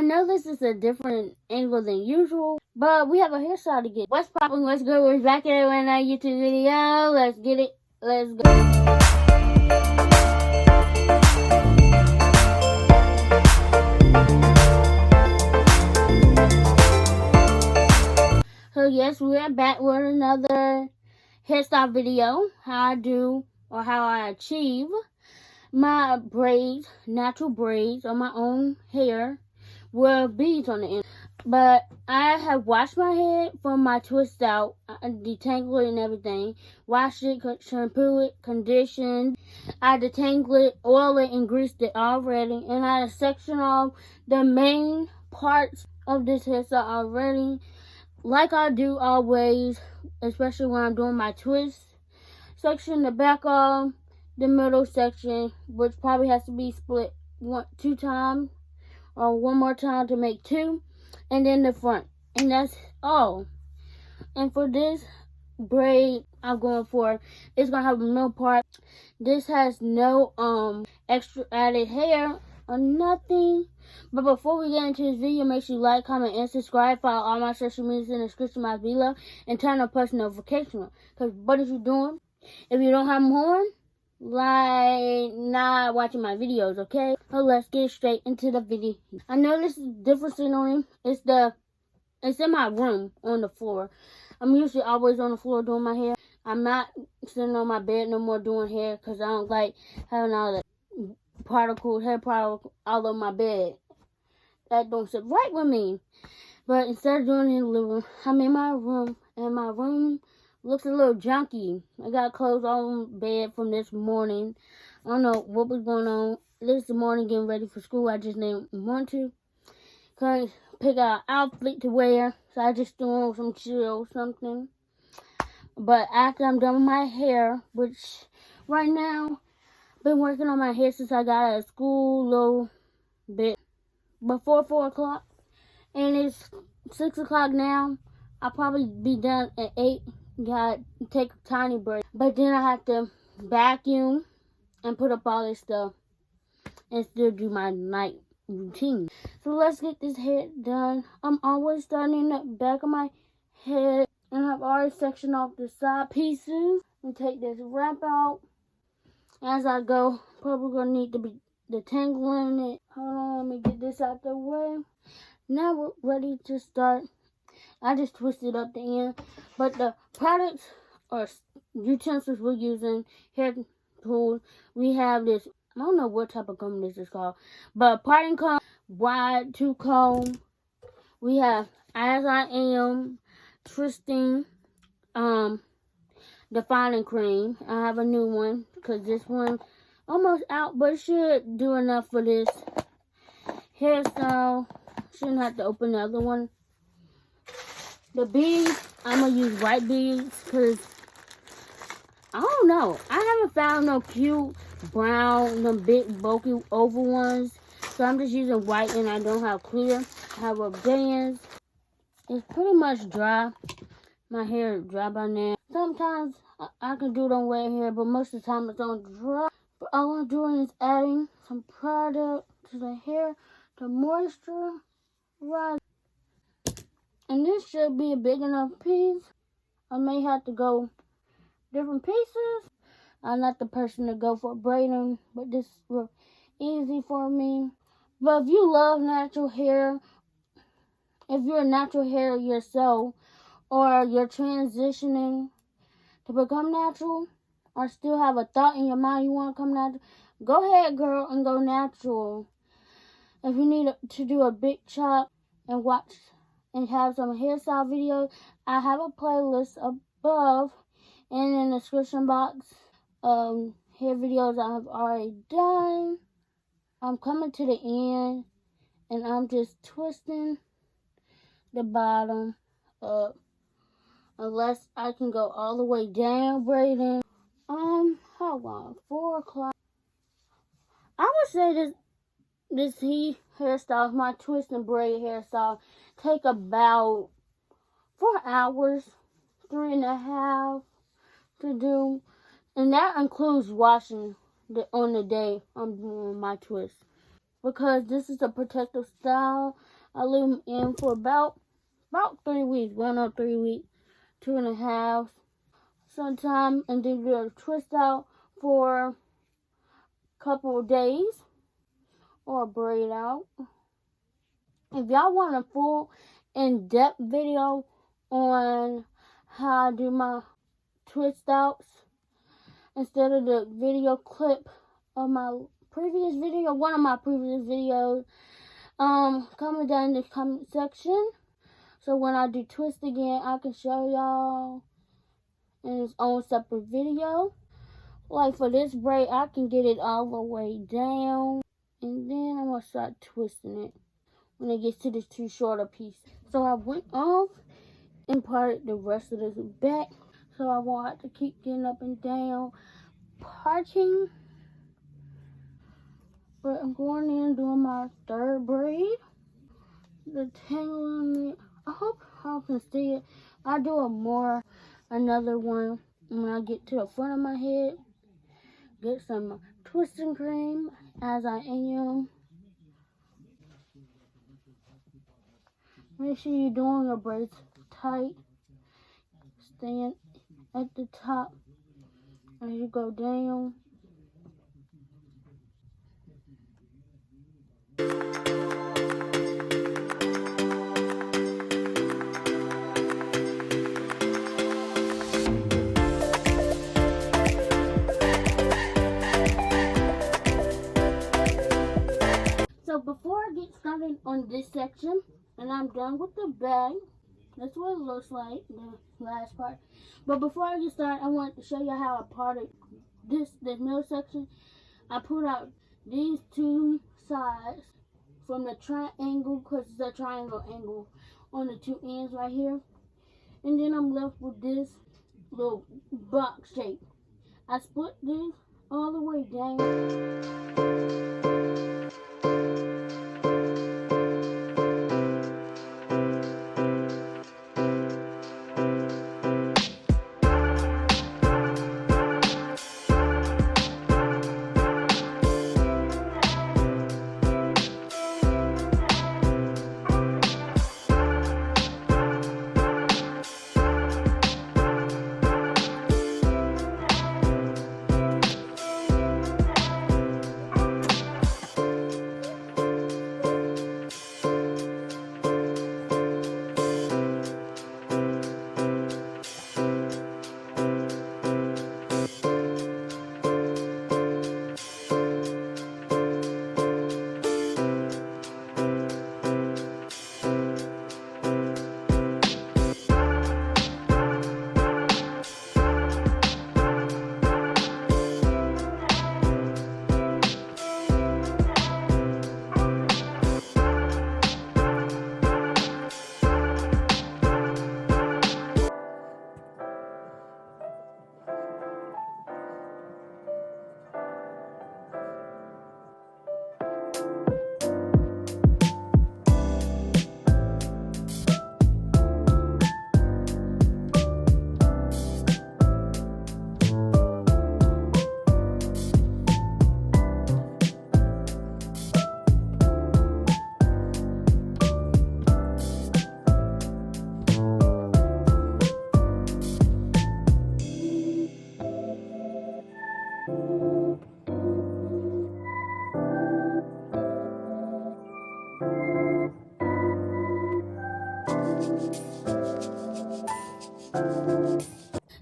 know this is a different angle than usual, but we have a hairstyle to get. What's poppin'? What's good? We're back at another YouTube video. Let's get it. Let's go. So yes, we are back with another hairstyle video. How I do or how I achieve my braids, natural braids on my own hair with beads on the end. But I have washed my head from my twist out, detangle it and everything. Washed it, shampoo it, conditioned. I detangled it, oiled it, and greased it already. And I section off the main parts of this hairstyle already, like I do always, especially when I'm doing my twist section, the back of the middle section, which probably has to be split two times or one more time to make two, and then the front, and that's all. And for this braid I'm going for, it's gonna have a middle part. This has no extra added hair or nothing. But before we get into this video, make sure you like, comment, and subscribe. Follow all my social medias in the description box below, and turn on post notification. Because what is you doing if you don't have them on? Like not watching my videos, okay? So let's get straight into the video. I know this is different scenery. It's in my room on the floor. I'm usually always on the floor doing my hair. I'm not sitting on my bed no more doing hair because I don't like having all the hair particles all over my bed. That don't sit right with me. But instead of doing it in the living room, I'm in my room, and my room looks a little junky. I got clothes on bed from this morning. I don't know what was going on this morning getting ready for school. I just didn't want to. Couldn't pick out an outfit to wear, so I just threw on some chill something. But after I'm done with my hair, which right now, been working on my hair since I got out of school a little bit before 4 o'clock, and it's 6 o'clock now. I'll probably be done at 8. Gotta take a tiny break, but then I have to vacuum and put up all this stuff and still do my night routine. So let's get this hair done. I'm always starting in the back of my head, and I've already sectioned off the side pieces and take this wrap out as I go. Probably gonna need to be detangling it. Hold on, let me get this out the way. Now we're ready to start. I just twisted up the end, but the products or utensils we're using, hair tools, we have this, I don't know what type of comb this is called, but parting comb, wide tooth comb. We have As I Am, twisting, defining cream. I have a new one because this one almost out, but it should do enough for this hairstyle. Shouldn't have to open the other one. The beads, I'm going to use white beads because, I don't know. I haven't found no cute brown, no big bulky oval ones. So I'm just using white, and I don't have clear. I have a bands. It's pretty much dry. My hair is dry by now. Sometimes I can do it on wet hair, but most of the time it's on dry. But all I'm doing is adding some product to the hair to moisturize. And this should be a big enough piece. I may have to go different pieces. I'm not the person to go for braiding, but this is real easy for me. But if you love natural hair, if you're a natural hair yourself, or you're transitioning to become natural, or still have a thought in your mind you want to come natural, go ahead, girl, and go natural. If you need to do a big chop and watch and have some hairstyle videos, I have a playlist above and in the description box of hair videos I've already done. I'm coming to the end, and I'm just twisting the bottom up, unless I can go all the way down braiding. Hold on, 4 o'clock. I would say this hairstyle, my twist and braid hairstyle, take about 4 hours, 3.5 to do, and that includes washing on the day I'm doing my twist, because this is a protective style. I leave them in for about 3 weeks, 1 or 3 weeks, 2.5 sometime, and then we'll twist out for a couple of days or braid out. If y'all want a full in-depth video on how I do my twist outs instead of the video clip of my previous video, one of my previous videos, comment down in the comment section. So when I do twist again, I can show y'all in its own separate video. Like for this braid, I can get it all the way down, and then I'm gonna start twisting it when it gets to this too short a piece. So I went off and parted the rest of this back, so I won't have to keep getting up and down parting. But I'm going in and doing my third braid. The tangle on it, I hope y'all can see it. I'll do another one when I get to the front of my head. Get some twisting cream as I am. Make sure you're doing your braids tight. Staying at the top as you go down. So before I get started on this section, and I'm done with the bag, that's what it looks like, the last part. But before I get started, I want to show you how I parted this middle section. I pulled out these two sides from the triangle, because it's a triangle angle on the two ends right here. And then I'm left with this little box shape. I split this all the way down.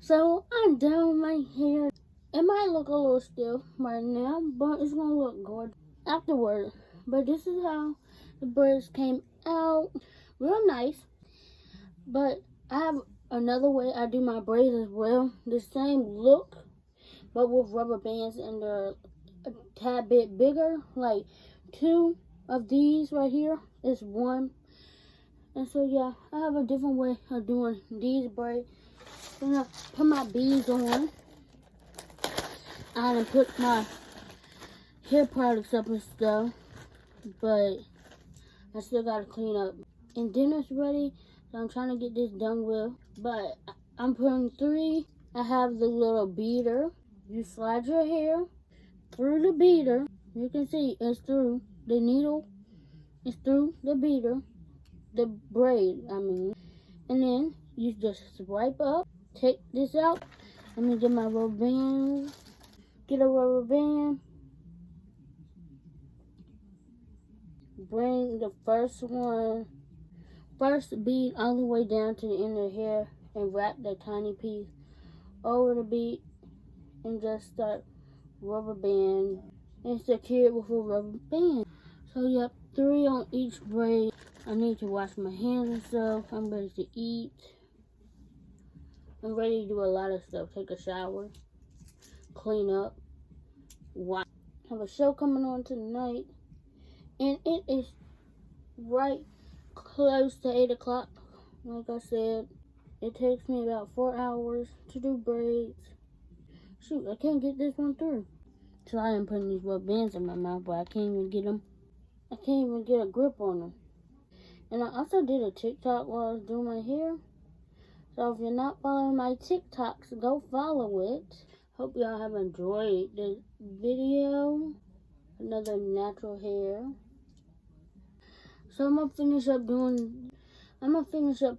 So I'm done with my hair. It might look a little stiff right now, but it's gonna look good afterward. But this is how the braids came out. Real nice. But I have another way I do my braids as well. The same look, but with rubber bands, and they're a tad bit bigger. Like 2 of these right here is 1. And so yeah, I have a different way of doing these braids. I'm gonna put my beads on. I done put my hair products up and stuff, but I still gotta clean up. And dinner's ready, so I'm trying to get this done with. But I'm putting 3. I have the little beater. You slide your hair through the beater. You can see it's through the needle. It's through the beater. the braid, and then you just swipe up, take this out. Let me get my rubber band, get a rubber band, bring the first bead all the way down to the end of the hair and wrap that tiny piece over the bead and just start rubber band and secure it with a rubber band. So you have 3 on each braid. I need to wash my hands and stuff. I'm ready to eat. I'm ready to do a lot of stuff. Take a shower, clean up, watch. I have a show coming on tonight, and it is right close to 8 o'clock. Like I said, it takes me about 4 hours to do braids. Shoot, I can't get this one through. So I am putting these rubber bands in my mouth, but I can't even get them. I can't even get a grip on them. And I also did a TikTok while I was doing my hair. So if you're not following my TikToks, go follow it. Hope y'all have enjoyed this video. Another natural hair. So I'm gonna finish up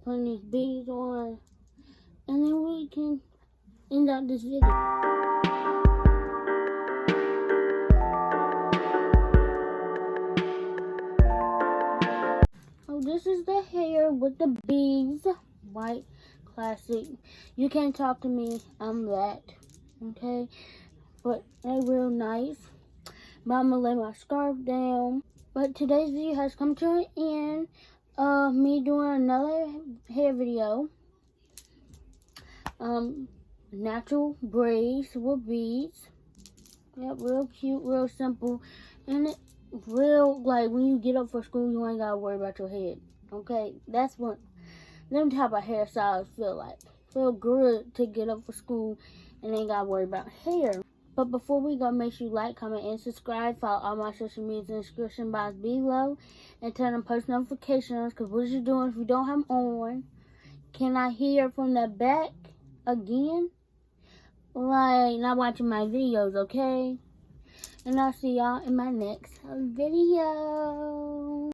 putting these beads on, and then we can end out this video. So this is the hair with the beads, white, classic. You can't talk to me, I'm that, okay? But they're real nice. But I'm gonna lay my scarf down. But today's video has come to an end of me doing another hair video. Natural braids with beads. Yep, real cute, real simple. And it real, like, when you get up for school, you ain't gotta worry about your head. Okay? That's what them type of hairstyles feel like. Feel good to get up for school and ain't gotta worry about hair. But before we go, make sure you like, comment, and subscribe. Follow all my social medias in the description box below. And turn on post notifications, because what you doing if you don't have them on? Can I hear from the back again? Like, not watching my videos, okay? And I'll see y'all in my next video.